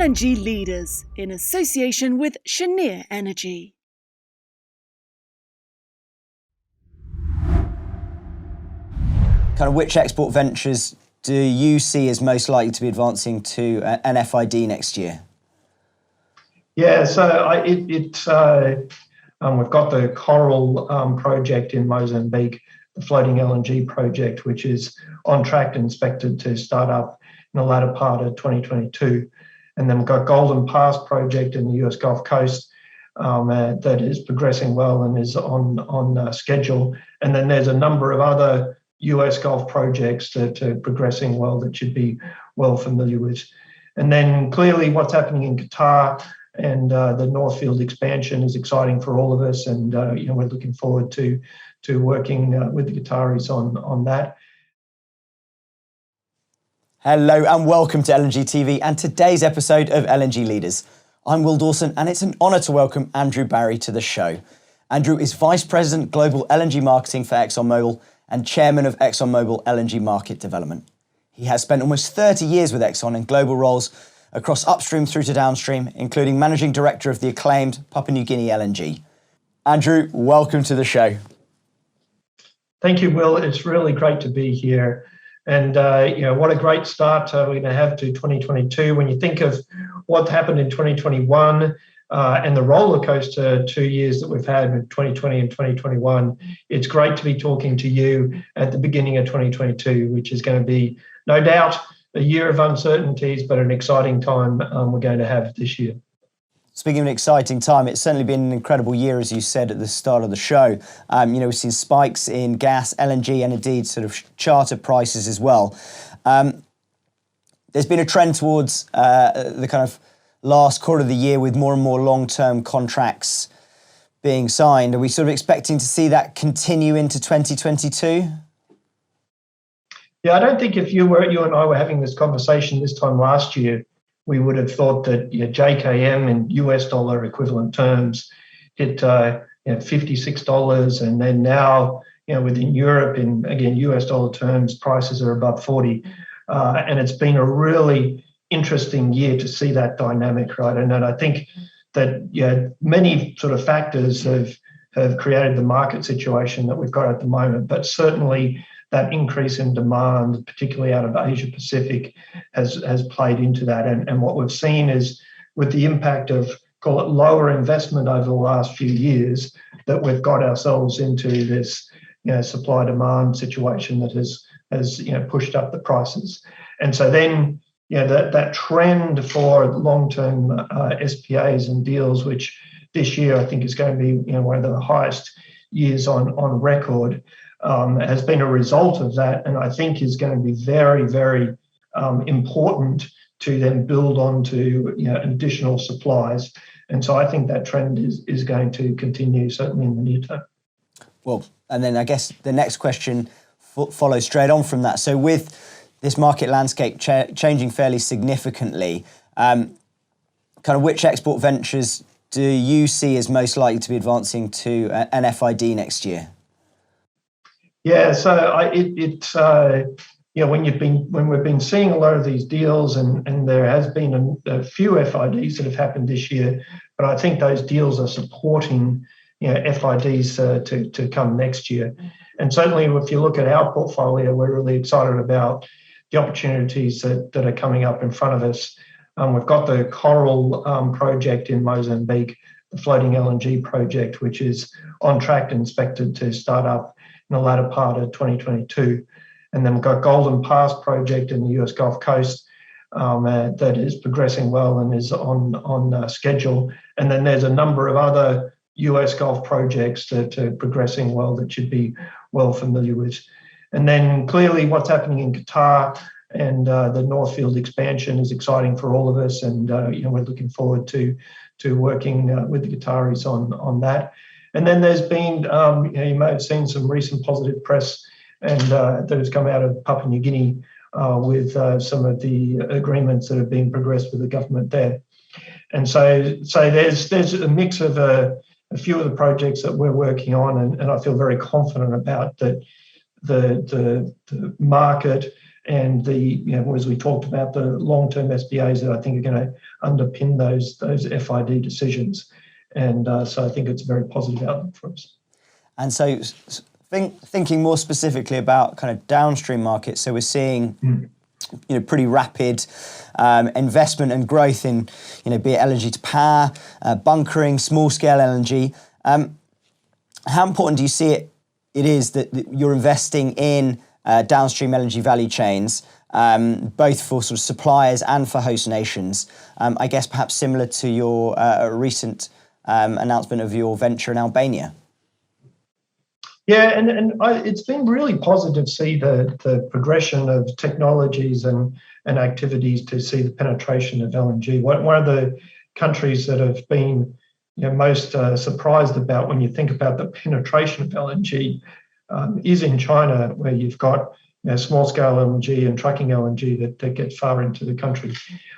LNG Leaders in association with Cheniere Energy. Kind of which export ventures do you see as most likely to be advancing to an FID next year? Yeah, so we've got the Coral project in Mozambique, the floating LNG project, which is on track and expected to start up in the latter part of 2022. And then we've got Golden Pass project in the US Gulf Coast that is progressing well and is on schedule. And then there's a number of other US Gulf projects that are progressing well that should be well familiar with. And then clearly what's happening in Qatar and the North Field expansion is exciting for all of us. And we're looking forward to working with the Qataris on that. Hello and welcome to LNG TV and today's episode of LNG Leaders. I'm Will Dawson and it's an honour to welcome Andrew Barry to the show. Andrew is Vice President Global LNG Marketing for ExxonMobil and Chairman of ExxonMobil LNG Market Development. He has spent almost 30 years with Exxon in global roles across upstream through to downstream, including Managing Director of the acclaimed Papua New Guinea LNG. Andrew, welcome to the show. Thank you, Will. It's really great to be here. And what a great start we're going to have to 2022. When you think of what happened in 2021 and the roller coaster 2 years that we've had with 2020 and 2021, it's great to be talking to you at the beginning of 2022, which is going to be, no doubt, a year of uncertainties, but an exciting time we're going to have this year. Speaking of an exciting time, it's certainly been an incredible year, as you said at the start of the show. We've seen spikes in gas, LNG, and indeed sort of charter prices as well. There's been a trend towards the kind of last quarter of the year with more and more long-term contracts being signed. Are we sort of expecting to see that continue into 2022? Yeah, I don't think if you and I were having this conversation this time last year, we would have thought that JKM in US dollar equivalent terms hit $56, and then now within Europe in again US dollar terms prices are above 40, and it's been a really interesting year to see that dynamic, right? And I think that many sort of factors have created the market situation that we've got at the moment, but certainly that increase in demand, particularly out of Asia Pacific, has played into that. And what we've seen is with the impact of, call it, lower investment over the last few years, that we've got ourselves into this supply demand situation that has pushed up the prices. And so then that trend for long-term SPAs and deals, which this year I think is going to be one of the highest years on record, has been a result of that, and I think is going to be very, very important to then build onto additional supplies. And so I think that trend is going to continue, certainly in the near term. Well, and then I guess the next question follows straight on from that. So with this market landscape changing fairly significantly, kind of which export ventures do you see as most likely to be advancing to an FID next year? Yeah, so when we've been seeing a lot of these deals, and there has been a few FIDs that have happened this year, but I think those deals are supporting FIDs to come next year. And certainly, if you look at our portfolio, we're really excited about the opportunities that are coming up in front of us. We've got the Coral project in Mozambique, the floating LNG project, which is on track and expected to start up in the latter part of 2022. And then we've got Golden Pass project in the US Gulf Coast that is progressing well and is on schedule. And then there's a number of other US Gulf projects that are progressing well that should be well familiar with. And then clearly what's happening in Qatar and the North Field expansion is exciting for all of us. And we're looking forward to working with the Qataris on that. And then there's been, you may have seen some recent positive press and that has come out of Papua New Guinea with some of the agreements that have been progressed with the government there. And so there's a mix of a few of the projects that we're working on, and I feel very confident about that the market and as we talked about, the long-term SPAs that I think are going to underpin those FID decisions. And so I think it's a very positive outlook for us. And so thinking more specifically about kind of downstream markets, so we're seeing pretty rapid investment and growth in, be it LNG to power, bunkering, small-scale LNG. How important do you see it is that you're investing in downstream LNG value chains, both for sort of suppliers and for host nations? I guess perhaps similar to your recent announcement of your venture in Albania. Yeah, it's been really positive to see the progression of technologies and activities to see the penetration of LNG. One of the countries that have been most surprised about when you think about the penetration of LNG is in China, where you've got small-scale LNG and trucking LNG that get far into the country.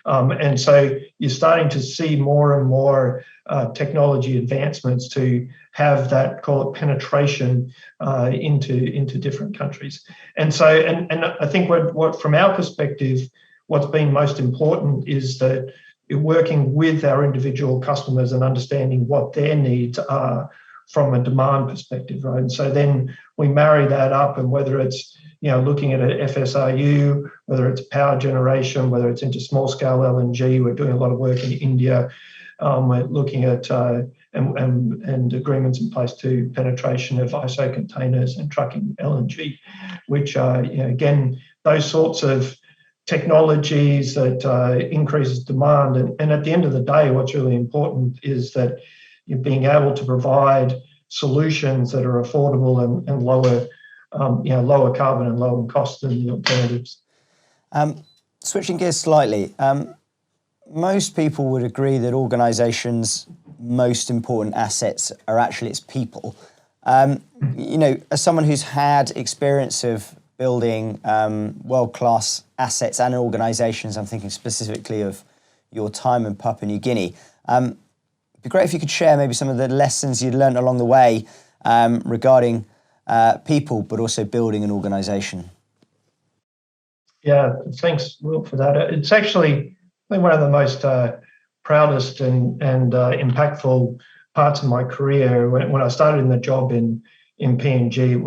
And so you're starting to see more and more technology advancements to have that, call it, penetration into different countries. And so, and I think what from our perspective, what's been most important is that you're working with our individual customers and understanding what their needs are from a demand perspective, right? And so then we marry that up, and whether it's looking at an FSRU, whether it's power generation, whether it's into small-scale LNG, we're doing a lot of work in India. We're looking at and agreements in place to penetration of ISO containers and trucking LNG, which again, those sorts of technologies that increases demand. And at the end of the day, what's really important is that you're being able to provide solutions that are affordable and lower, lower carbon and lower cost than the alternatives. Switching gears slightly, most people would agree that organisations' most important assets are actually its people. As someone who's had experience of building world-class assets and organisations, I'm thinking specifically of your time in Papua New Guinea. It'd be great if you could share maybe some of the lessons you'd learned along the way regarding people, but also building an organisation. Yeah, thanks, Will, for that. It's actually one of the most proudest and impactful parts of my career. When I started in the job in PNG, it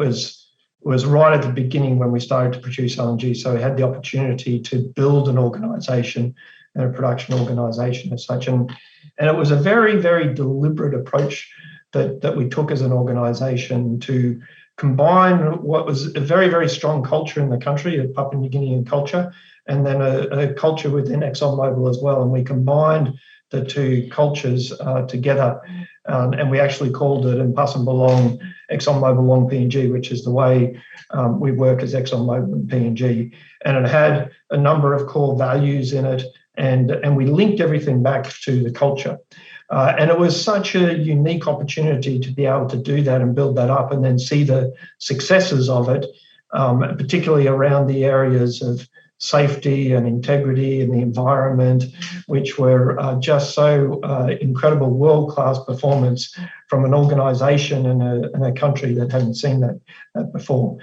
was right at the beginning when we started to produce LNG. So we had the opportunity to build an organisation and a production organisation as such. And it was a very, very deliberate approach that we took as an organisation to combine what was a very, very strong culture in the country, a Papua New Guinean culture, and then a culture within ExxonMobil as well. And we combined the two cultures together. And we actually called it in Passambalong, ExxonMobil Long PNG, which is the way we work as ExxonMobil and PNG. And it had a number of core values in it, and we linked everything back to the culture. And it was such a unique opportunity to be able to do that and build that up and then see the successes of it, particularly around the areas of safety and integrity and the environment, which were just so incredible world-class performance from an organisation in a country that hadn't seen that before.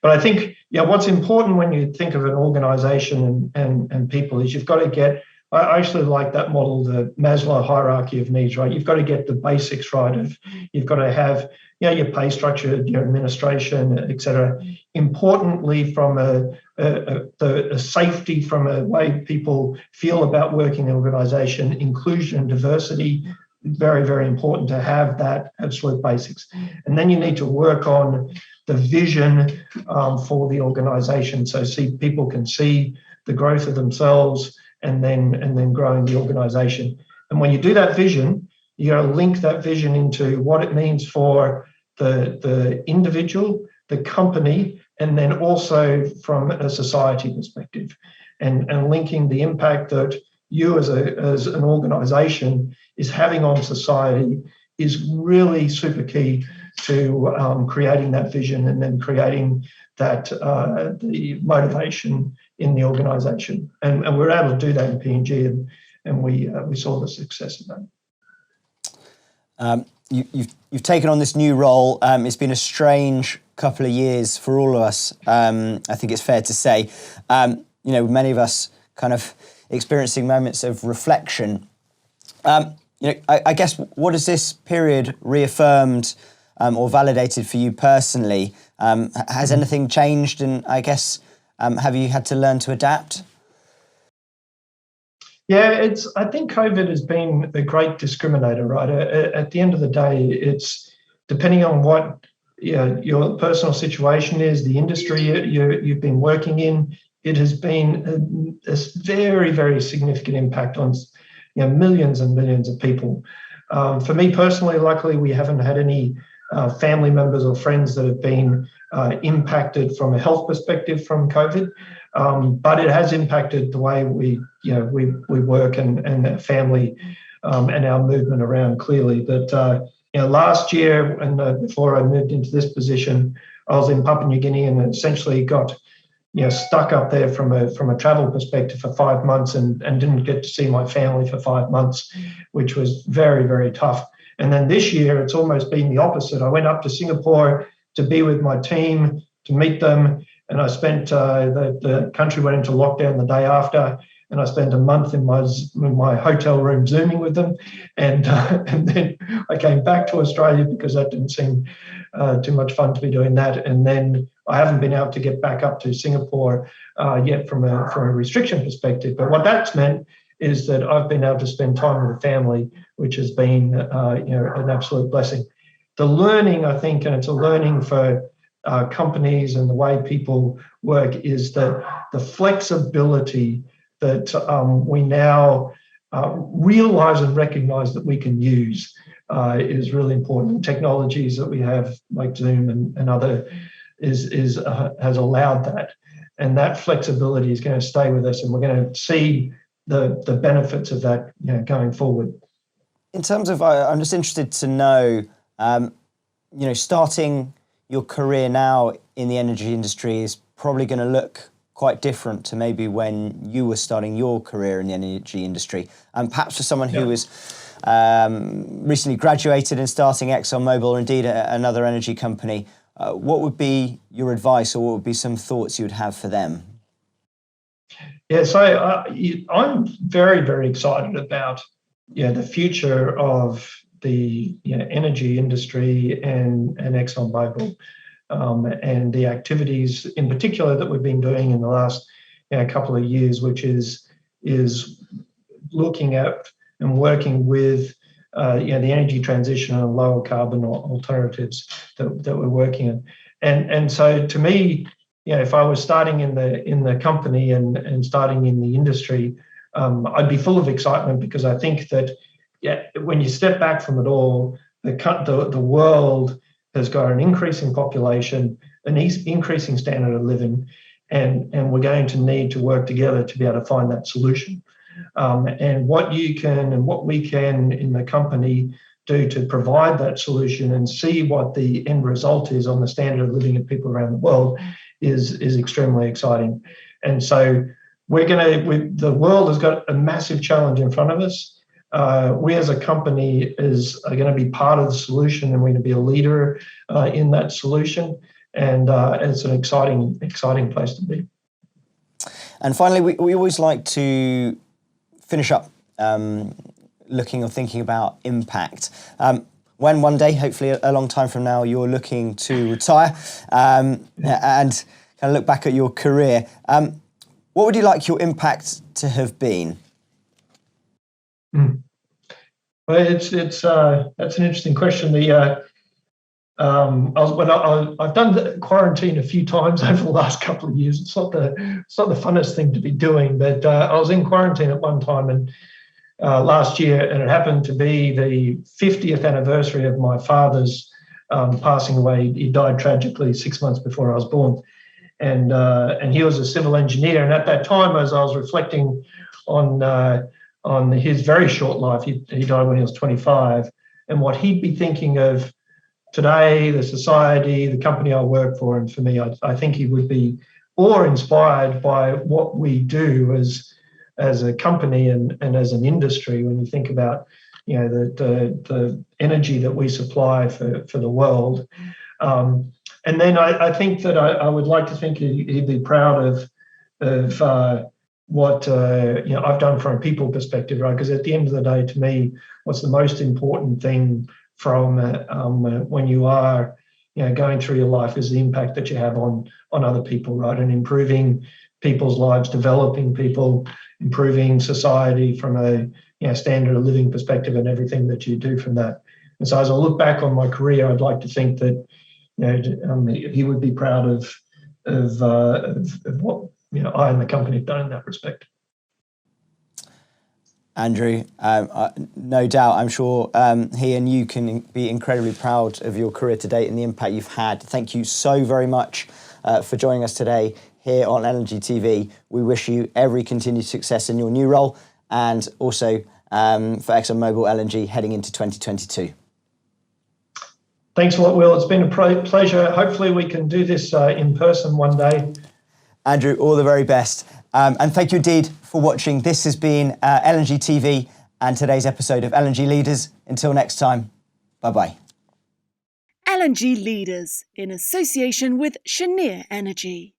But I think, what's important when you think of an organisation and people is you've got to get, I actually like that model, the Maslow hierarchy of needs, right? You've got to get the basics right. You've got to have your pay structure, your administration, etc. Importantly, from a safety, from a way people feel about working in an organisation, inclusion and diversity, very, very important to have that absolute basics. And then you need to work on the vision for the organisation, so people can see the growth of themselves and then growing the organisation. And when you do that vision, you got to link that vision into what it means for the individual, the company, and then also from a society perspective, and linking the impact that you as an organisation is having on society is really super key to creating that vision and then creating that the motivation in the organisation. And we're able to do that in PNG, and we saw the success of that. You've taken on this new role. It's been a strange couple of years for all of us. I think it's fair to say, many of us kind of experiencing moments of reflection. I guess, what has this period reaffirmed or validated for you personally? Has anything changed? And I guess, have you had to learn to adapt? Yeah, I think COVID has been a great discriminator, right? At the end of the day, it's depending on what your personal situation is, the industry you've been working in, it has been a very, very significant impact on millions and millions of people. For me personally, luckily, we haven't had any family members or friends that have been impacted from a health perspective from COVID. But it has impacted the way we work and family and our movement around. Clearly, that last year, and before I moved into this position, I was in Papua New Guinea and essentially got stuck up there from a travel perspective for 5 months and didn't get to see my family for 5 months, which was very, very tough. And then this year, it's almost been the opposite. I went up to Singapore to be with my team, to meet them. And I spent, the country went into lockdown the day after, and I spent a month in my hotel room Zooming with them. And then I came back to Australia because that didn't seem too much fun to be doing that. And then I haven't been able to get back up to Singapore yet from a restriction perspective. But what that's meant is that I've been able to spend time with the family, which has been an absolute blessing. The learning, I think, and it's a learning for companies and the way people work, is that the flexibility that we now realize and recognize that we can use is really important. Technologies that we have like Zoom and other has allowed that, and that flexibility is going to stay with us, and we're going to see the benefits of that going forward. In terms of, I'm just interested to know, starting your career now in the energy industry is probably going to look quite different to maybe when you were starting your career in the energy industry. And perhaps for someone who was recently graduated and starting ExxonMobil or indeed another energy company, what would be your advice, or what would be some thoughts you would have for them? Yeah, so I'm very, very excited about the future of the energy industry and ExxonMobil and the activities in particular that we've been doing in the last couple of years, which is looking at and working with the energy transition and lower carbon alternatives that we're working in. And so to me, if I was starting in the company and starting in the industry, I'd be full of excitement, because I think that when you step back from it all, the world has got an increasing population, an increasing standard of living, and we're going to need to work together to be able to find that solution. And what you can and what we can in the company do to provide that solution and see what the end result is on the standard of living of people around the world is extremely exciting. And so the world has got a massive challenge in front of us. We as a company are going to be part of the solution, and we're going to be a leader in that solution. And it's an exciting place to be. And finally, we always like to finish up looking or thinking about impact. When one day, hopefully a long time from now, you're looking to retire and kind of look back at your career, what would you like your impact to have been? Well, that's an interesting question. I've done the quarantine a few times over the last couple of years. It's not the funnest thing to be doing, but I was in quarantine at one time and last year, and it happened to be the 50th anniversary of my father's passing away. He died tragically 6 months before I was born, and he was a civil engineer. And at that time, as I was reflecting on his very short life, he died when he was 25, and what he'd be thinking of today, the society, the company I work for, and for me, I think he would be awe-inspired by what we do as a company and as an industry. When you think about the energy that we supply for the world, And then I think that I would like to think he'd be proud of what I've done from a people perspective, right? Because at the end of the day, to me, what's the most important thing from when you are going through your life is the impact that you have on other people, right? And improving people's lives, developing people, improving society from a standard of living perspective, and everything that you do from that. And so as I look back on my career, I'd like to think that he would be proud of what I and the company have done in that respect. Andrew, no doubt, I'm sure he and you can be incredibly proud of your career to date and the impact you've had. Thank you so very much for joining us today here on LNG TV. We wish you every continued success in your new role, and also for ExxonMobil LNG heading into 2022. Thanks a lot, Will. It's been a pleasure. Hopefully we can do this in person one day. Andrew, all the very best. And thank you indeed for watching. This has been LNG TV and today's episode of LNG Leaders. Until next time, bye-bye. LNG Leaders in association with Cheniere Energy.